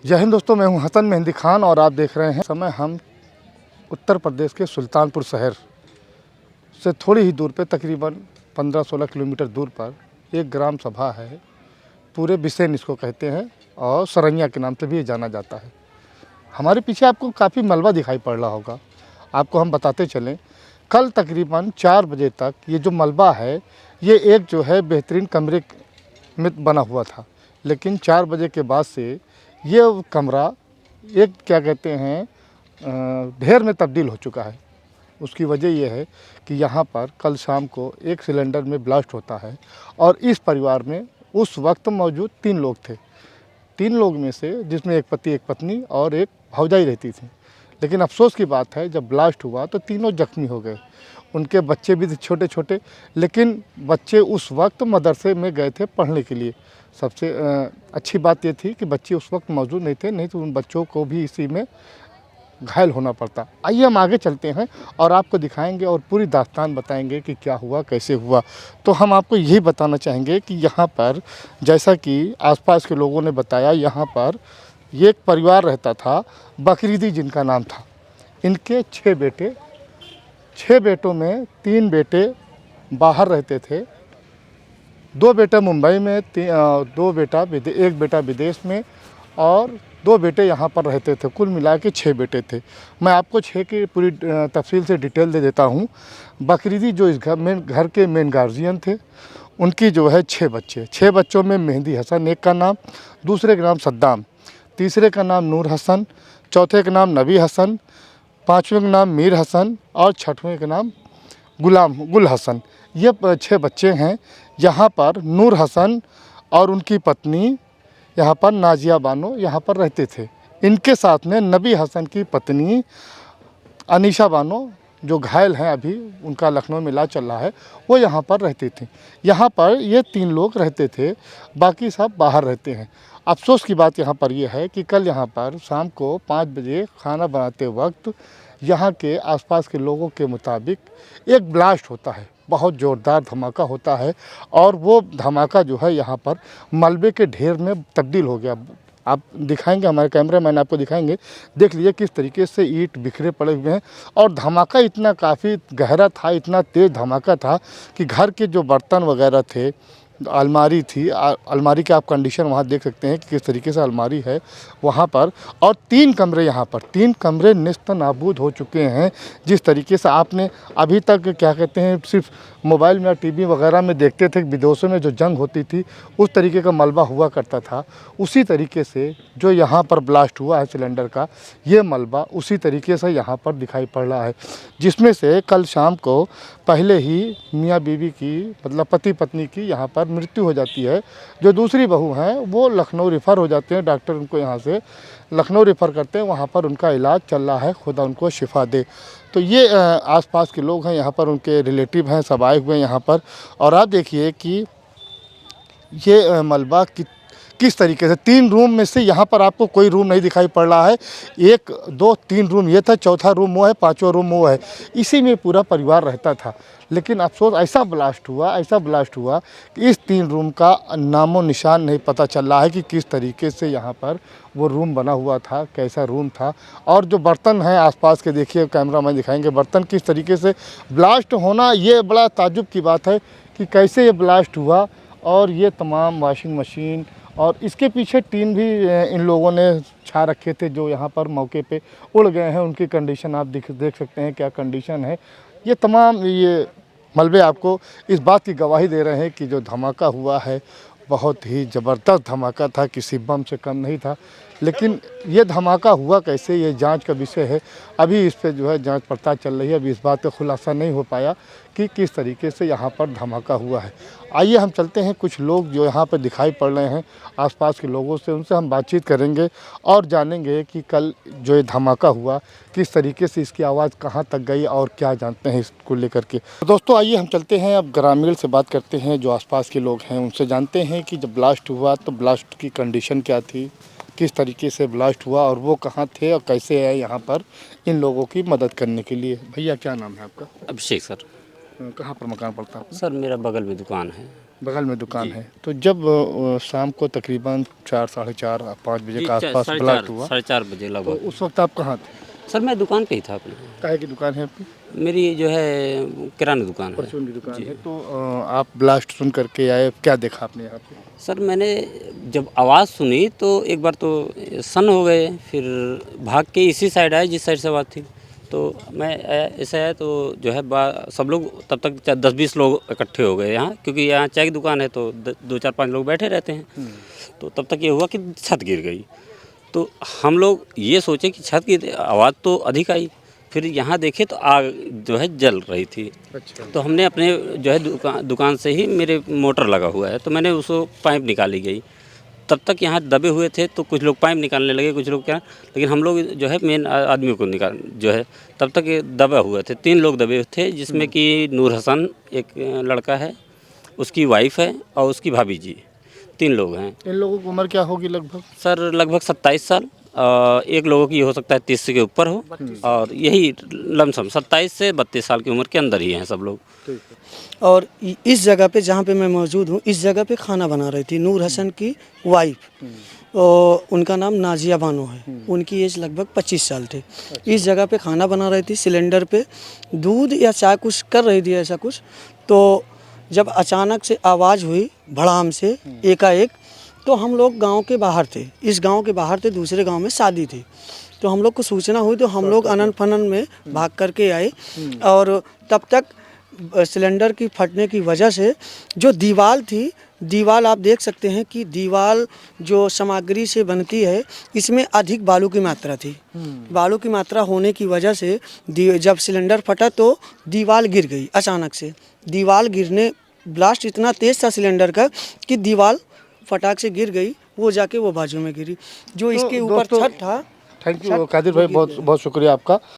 जय हिंद दोस्तों, मैं हूं हसन मेहंदी खान और आप देख रहे हैं समय। हम उत्तर प्रदेश के सुल्तानपुर शहर से थोड़ी ही दूर पे तकरीबन 15-16 किलोमीटर दूर पर एक ग्राम सभा है। पूरे बिसेन इसको कहते हैं और सरैया के नाम से भी ये जाना जाता है। हमारे पीछे आपको काफ़ी मलबा दिखाई पड़ रहा होगा। आपको हम बताते चलें, कल तकरीबन 4 बजे तक ये जो मलबा है ये एक जो है बेहतरीन कमरे में बना हुआ था, लेकिन 4 बजे के बाद से ये कमरा एक क्या कहते हैं ढेर में तब्दील हो चुका है। उसकी वजह यह है कि यहाँ पर कल शाम को एक सिलेंडर में ब्लास्ट होता है और इस परिवार में उस वक्त मौजूद 3 लोग थे। 3 लोग में से जिसमें एक पति, एक पत्नी और एक भौजाई रहती थी। लेकिन अफसोस की बात है, जब ब्लास्ट हुआ तो तीनों जख्मी हो गए। उनके बच्चे भी थे छोटे छोटे, लेकिन बच्चे उस वक्त मदरसे में गए थे पढ़ने के लिए। सबसे अच्छी बात ये थी कि बच्चे उस वक्त मौजूद नहीं थे, नहीं तो उन बच्चों को भी इसी में घायल होना पड़ता। आइए हम आगे चलते हैं और आपको दिखाएंगे और पूरी दास्तान बताएंगे कि क्या हुआ, कैसे हुआ। तो हम आपको यही बताना चाहेंगे कि यहाँ पर जैसा कि आसपास के लोगों ने बताया, यहाँ पर ये एक परिवार रहता था, बकरीदी जिनका नाम था। इनके 6 बेटे, 6 बेटों में 3 बेटे बाहर रहते थे, 2 बेटा मुंबई में, 1 बेटा विदेश में और 2 बेटे यहाँ पर रहते थे। कुल मिला के 6 बेटे थे। मैं आपको 6 की पूरी तफसील से डिटेल दे देता हूँ। बकरीदी जो इस घर के मेन गार्जियन थे, उनकी जो है 6 बच्चे। 6 बच्चों में मेहंदी हसन एक का नाम, दूसरे का नाम सद्दाम, तीसरे का नाम नूर हसन, चौथे का नाम नबी हसन, 5वें का नाम मीर हसन और 6वें का नाम गुल हसन। ये 6 बच्चे हैं। यहाँ पर नूर हसन और उनकी पत्नी यहाँ पर नाजिया बानो यहाँ पर रहते थे। इनके साथ में नबी हसन की पत्नी अनीशा बानो, जो घायल हैं, अभी उनका लखनऊ में इलाज चल रहा है, वो यहाँ पर रहती थी। यहाँ पर ये 3 लोग रहते थे, बाकी सब बाहर रहते हैं। अफसोस की बात यहाँ पर यह है कि कल यहाँ पर शाम को 5 बजे खाना बनाते वक्त यहाँ के आसपास के लोगों के मुताबिक एक ब्लास्ट होता है, बहुत ज़ोरदार धमाका होता है और वो धमाका जो है यहाँ पर मलबे के ढेर में तब्दील हो गया। आप दिखाएंगे, हमारे कैमरामैन आपको दिखाएंगे, देख लीजिए किस तरीके से ईंट बिखरे पड़े हुए हैं। और धमाका इतना काफ़ी गहरा था, इतना तेज़ धमाका था कि घर के जो बर्तन वगैरह थे, अलमारी थी, अलमारी की आप कंडीशन वहाँ देख सकते हैं कि किस तरीके से अलमारी है वहाँ पर। और 3 कमरे यहाँ पर, 3 कमरे निस्त नाबूद हो चुके हैं। जिस तरीके से आपने अभी तक क्या कहते हैं सिर्फ मोबाइल में या टीवी वगैरह में देखते थे कि विदेशों में जो जंग होती थी उस तरीके का मलबा हुआ करता था, उसी तरीके से जो यहाँ पर ब्लास्ट हुआ है सिलेंडर का, ये मलबा उसी तरीके से यहाँ पर दिखाई पड़ रहा है। जिसमें से कल शाम को पहले ही मियाँ बीवी की, मतलब पति पत्नी की यहाँ पर मृत्यु हो जाती है। जो दूसरी बहू हैं वो लखनऊ रेफ़र हो जाते हैं, डॉक्टर उनको यहाँ से लखनऊ रेफ़र करते हैं, वहाँ पर उनका इलाज चल रहा है, खुदा उनको शिफा दे। तो ये आसपास के लोग हैं, यहाँ पर उनके रिलेटिव हैं, सब आए हुए हैं यहाँ पर। और आप देखिए कि ये मलबा किस तरीके से 3 रूम में से यहाँ पर आपको कोई रूम नहीं दिखाई पड़ रहा है। 1, 2, 3 रूम ये था, चौथा रूम वो है, 5वां रूम वो है। इसी में पूरा परिवार रहता था। लेकिन अफसोस ऐसा ब्लास्ट हुआ कि इस 3 रूम का नामो निशान नहीं पता चल रहा है कि किस तरीके से यहाँ पर वो रूम बना हुआ था, कैसा रूम था। और जो बर्तन हैं आसपास के, देखिए कैमरा मैन दिखाएंगे बर्तन किस तरीके से ब्लास्ट होना, ये बड़ा ताज्जुब की बात है कि कैसे ये ब्लास्ट हुआ। और ये तमाम वॉशिंग मशीन और इसके पीछे टीन भी इन लोगों ने छा रखे थे, जो यहाँ पर मौके पे उड़ गए हैं। उनकी कंडीशन आप देख सकते हैं क्या कंडीशन है। ये तमाम ये मलबे आपको इस बात की गवाही दे रहे हैं कि जो धमाका हुआ है बहुत ही ज़बरदस्त धमाका था, किसी बम से कम नहीं था। लेकिन ये धमाका हुआ कैसे, ये जांच का विषय है। अभी इस पे जो है जांच पड़ताल चल रही है। अभी इस बात का खुलासा नहीं हो पाया कि किस तरीके से यहाँ पर धमाका हुआ है। आइए हम चलते हैं, कुछ लोग जो यहाँ पर दिखाई पड़ रहे हैं आसपास के लोगों से, उनसे हम बातचीत करेंगे और जानेंगे कि कल जो ये धमाका हुआ किस तरीके से, इसकी आवाज़ कहाँ तक गई और क्या जानते हैं इसको लेकर के। तो दोस्तों आइए हम चलते हैं, अब ग्रामीण से बात करते हैं, जो आसपास के लोग हैं उनसे जानते हैं कि जब ब्लास्ट हुआ तो ब्लास्ट की कंडीशन क्या थी, किस तरीके से ब्लास्ट हुआ और वो कहाँ थे और कैसे है यहाँ पर इन लोगों की मदद करने के लिए। भैया क्या नाम है आपका? अभिषेक सर। कहाँ पर मकान पड़ता है? सर मेरा बगल में दुकान है। बगल में दुकान जी। है। तो जब शाम को तकरीबन 4, साढ़े 4, 5 बजे जी, के आसपास साढ़े ब्लास्ट चार हुआ, साढ़े 4 बजे तो लगभग। उस वक्त आप कहाँ थे? सर मैं दुकान पे ही था अपने। काहे की दुकान है आपकी? मेरी जो है किराना दुकान है। परचून की दुकान जी। है। तो आप ब्लास्ट सुन करके आए, क्या देखा आपने यहाँ पे? सर मैंने जब आवाज़ सुनी तो एक बार तो सन्न हो गए, फिर भाग के इसी साइड आए जिस साइड से आवाज़ थी। तो मैं ऐसे आया तो जो है सब लोग तब तक 10-20 लोग इकट्ठे हो गए यहाँ, क्योंकि यहाँ चाय की दुकान है तो 2-4-5 लोग बैठे रहते हैं। तो तब तक ये हुआ कि छत गिर गई। तो हम लोग ये सोचे कि छत की आवाज़ तो अधिक आई, फिर यहाँ देखे तो आग जो है जल रही थी। अच्छा। तो हमने अपने जो है दुकान से ही, मेरे मोटर लगा हुआ है तो मैंने उसको पाइप निकाली गई। तब तक यहाँ दबे हुए थे तो कुछ लोग पाइप निकालने लगे, कुछ लोग क्या, लेकिन हम लोग जो है मेन आदमी को निकाल जो है, तब तक ये दबे हुए थे। 3 लोग दबे थे, जिसमें कि नूर हसन एक लड़का है, उसकी वाइफ है और उसकी भाभी जी, 3 लोग हैं। इन लोगों की उम्र क्या होगी लगभग? सर लगभग 27 साल, एक लोगों की हो सकता है 30 के ऊपर हो, और यही लमसम 27 से 32 साल की उम्र के अंदर ही हैं सब लोग। ठीक है। और इस जगह पे जहाँ पे मैं मौजूद हूँ, इस जगह पे खाना बना रही थी नूर हसन की वाइफ, और उनका नाम नाजिया बानो है। उनकी एज लगभग 25 साल थी। इस जगह पे खाना बना रही थी, सिलेंडर पे दूध या चाय कुछ कर रही थी ऐसा कुछ। तो जब अचानक से आवाज़ हुई भड़ाम से एकाएक, तो हम लोग गांव के बाहर थे, इस गांव के बाहर थे, दूसरे गांव में शादी थी। तो हम लोग को सूचना हुई तो हम लोग अनन फनन में भाग करके आए, और तब तक सिलेंडर की फटने की वजह से जो दीवार थी, दीवार आप देख सकते हैं कि दीवार जो सामग्री से बनती है, इसमें अधिक बालू की मात्रा थी। बालू की मात्रा होने की वजह से जब सिलेंडर फटा तो दीवार गिर गई अचानक से। दीवार गिरने, ब्लास्ट इतना तेज़ था सिलेंडर का कि दीवार फटाक से गिर गई, वो जाके वो बाजू में गिरी। जो इसके ऊपर दोस्तों, छत था। थैंक यू कादिर भाई, बहुत बहुत शुक्रिया आपका।